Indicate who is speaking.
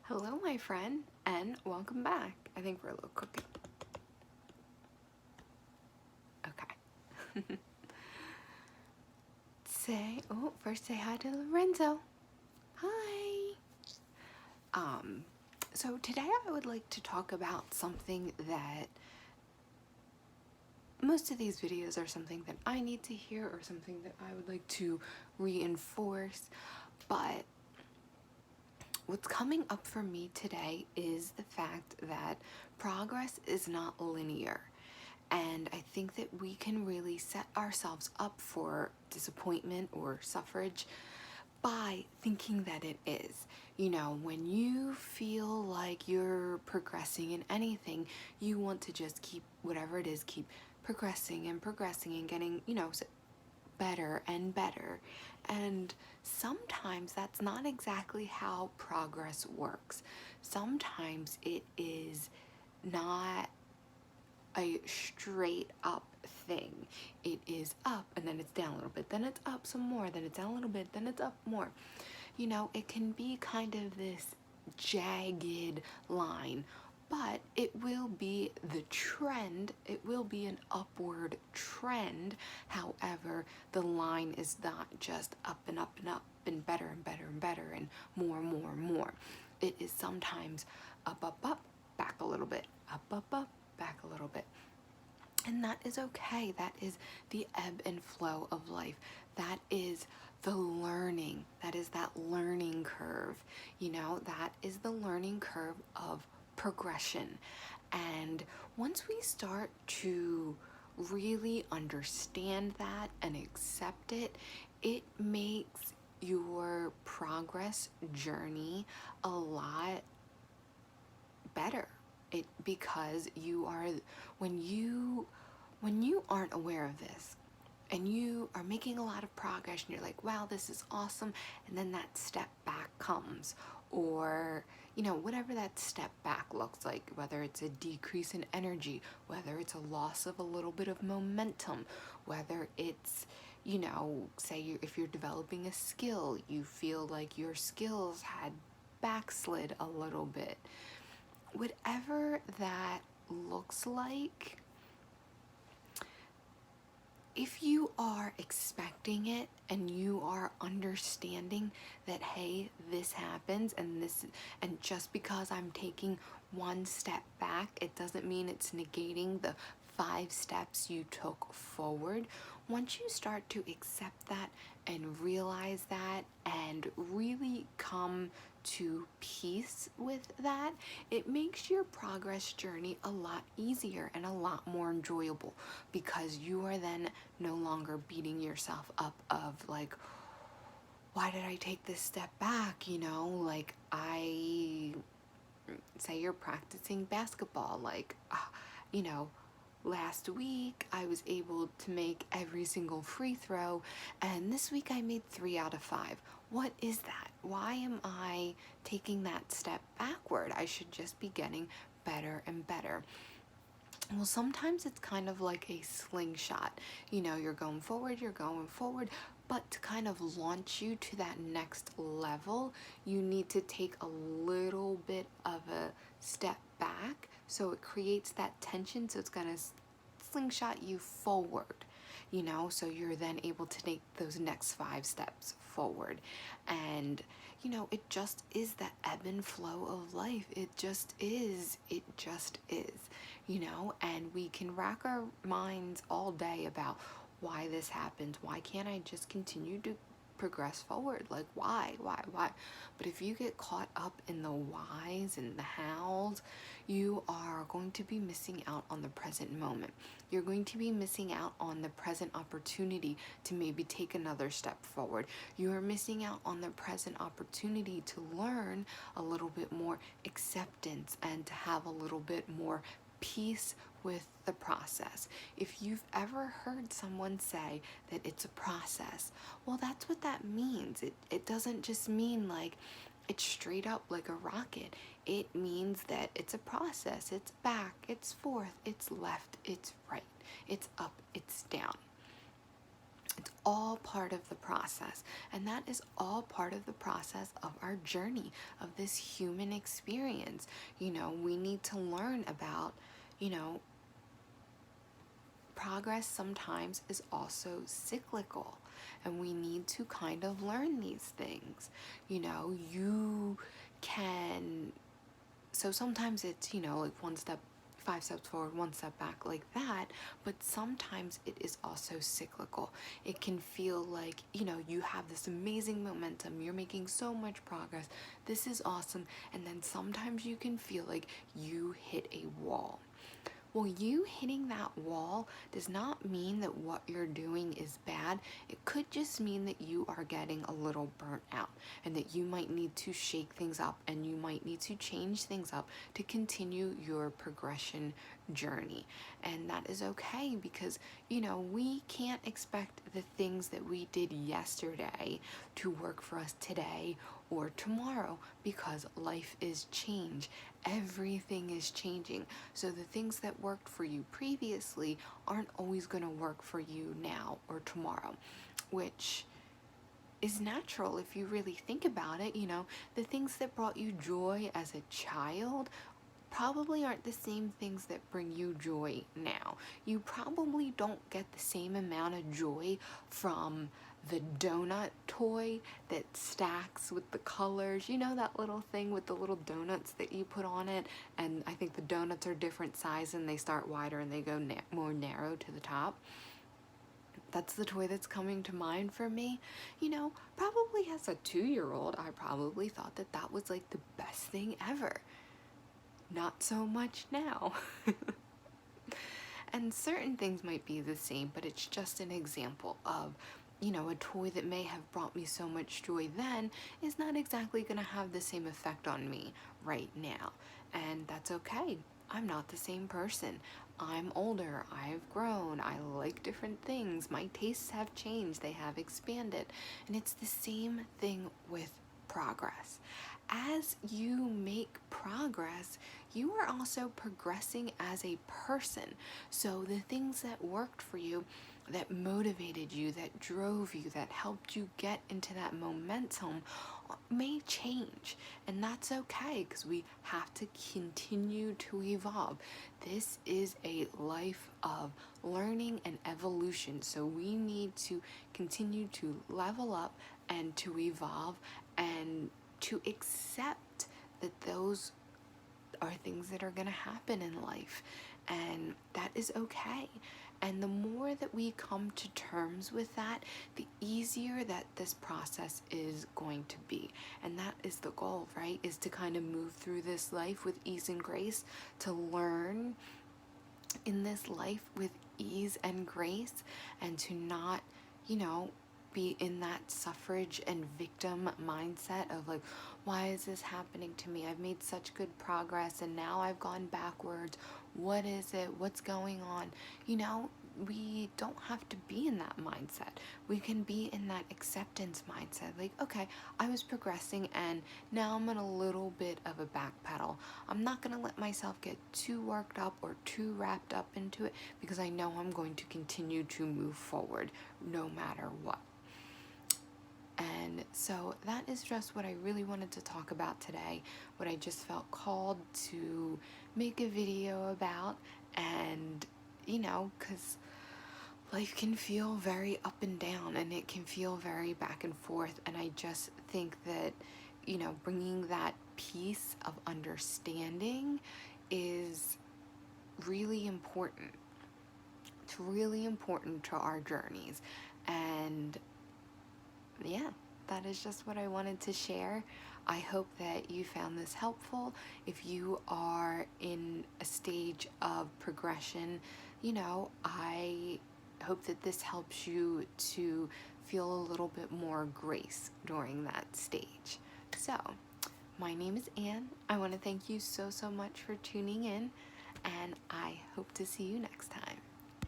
Speaker 1: Hello, my friend, and welcome back. I think we're a little crooked. Okay. First say hi to Lorenzo. Hi. So today I would like to talk about something that most of these videos are something that I need to hear or something that I would like to reinforce, but what's coming up for me today is the fact that progress is not linear. And I think that we can really set ourselves up for disappointment or suffrage by thinking that it is. You know, when you feel like you're progressing in anything, you want to just keep whatever it is, keep progressing and getting, better and better. And sometimes that's not exactly how progress works. Sometimes it is not a straight up thing. It is up and then it's down a little bit, then it's up some more, then it's down a little bit, then it's up more. You know, it can be kind of this jagged line, but it will be the trend. It will be an upward trend. However, the line is not just up and up and up and better and better and better and more and more and more. It is sometimes up, up, up, back a little bit, up, back a little bit. And that is okay. That is the ebb and flow of life. That is the learning. That is that learning curve. You know, that is the learning curve of progression. And once we start to really understand that and accept it, it makes your progress journey a lot better. Because you are, when you aren't aware of this and you are making a lot of progress and you're like, wow, this is awesome, and then that step back comes, or whatever that step back looks like, whether it's a decrease in energy, whether it's a loss of a little bit of momentum, whether it's say if you're developing a skill, you feel like your skills had backslid a little bit. Whatever that looks like, if you are expecting it and you are understanding that, hey, this happens and just because I'm taking one step back, it doesn't mean it's negating the 5 steps you took forward. Once you start to accept that and realize that and really come to peace with that, it makes your progress journey a lot easier and a lot more enjoyable, because you are then no longer beating yourself up of like, why did I take this step back? Like, I say you're practicing basketball, like, last week I was able to make every single free throw, and this week I made 3 out of 5. What is that? Why am I taking that step backward? I should just be getting better and better. Well, sometimes it's kind of like a slingshot. You're going forward, but to kind of launch you to that next level, you need to take a little bit of a step back. So it creates that tension, so it's going to slingshot you forward. So you're then able to take those next 5 steps forward. And it just is that ebb and flow of life. It just is. And we can rack our minds all day about why this happens. Why can't I just continue to progress forward? Like, why? But if you get caught up in the whys and the hows, you are going to be missing out on the present moment. You're going to be missing out on the present opportunity to maybe take another step forward. You are missing out on the present opportunity to learn a little bit more acceptance and to have a little bit more peace with the process. If you've ever heard someone say that it's a process, well, that's what that means. It doesn't just mean like it's straight up like a rocket. It means that it's a process. It's back, it's forth, it's left, it's right, it's up, it's down. It's all part of the process. And that is all part of the process of our journey, of this human experience. We need to learn about, you know, progress sometimes is also cyclical. And we need to kind of learn these things. You can, so sometimes it's, like one step, 5 steps forward, 1 step back, like that. But sometimes it is also cyclical. It can feel like, you have this amazing momentum, you're making so much progress, this is awesome. And then sometimes you can feel like you hit a wall. Well, you hitting that wall does not mean that what you're doing is bad. It could just mean that you are getting a little burnt out and that you might need to shake things up and you might need to change things up to continue your progression journey. And that is okay because, we can't expect the things that we did yesterday to work for us today or tomorrow because life is change. Everything is changing. So the things that worked for you previously aren't always going to work for you now or tomorrow, which is natural if you really think about it. The things that brought you joy as a child probably aren't the same things that bring you joy now. You probably don't get the same amount of joy from the donut toy that stacks with the colors. That little thing with the little donuts that you put on it, and I think the donuts are different size and they start wider and they go more narrow to the top. That's the toy that's coming to mind for me. Probably as a 2-year-old, I probably thought that that was like the best thing ever. Not so much now. And certain things might be the same, but it's just an example of, a toy that may have brought me so much joy then is not exactly going to have the same effect on me right now. And that's okay. I'm not the same person. I'm older. I've grown. I like different things. My tastes have changed. They have expanded. And it's the same thing with progress. As you make progress, you are also progressing as a person. So the things that worked for you, that motivated you, that drove you, that helped you get into that momentum may change. And that's okay because we have to continue to evolve. This is a life of learning and evolution. So we need to continue to level up and to evolve and to accept that those are things that are going to happen in life, and that is okay. And the more that we come to terms with that, the easier that this process is going to be. And that is the goal, right? Is to kind of move through this life with ease and grace, to learn in this life with ease and grace, and to not, be in that suffrage and victim mindset of like, why is this happening to me? I've made such good progress and now I've gone backwards. What is it? What's going on? We don't have to be in that mindset. We can be in that acceptance mindset. Like, okay, I was progressing and now I'm in a little bit of a backpedal. I'm not going to let myself get too worked up or too wrapped up into it because I know I'm going to continue to move forward no matter what. And so that is just what I really wanted to talk about today, what I just felt called to make a video about. And, because life can feel very up and down and it can feel very back and forth. And I just think that, bringing that piece of understanding is really important. It's really important to our journeys. And yeah, that is just what I wanted to share. I hope that you found this helpful. If you are in a stage of progression, I hope that this helps you to feel a little bit more grace during that stage. So, my name is Anne. I want to thank you so much for tuning in, and I hope to see you next time.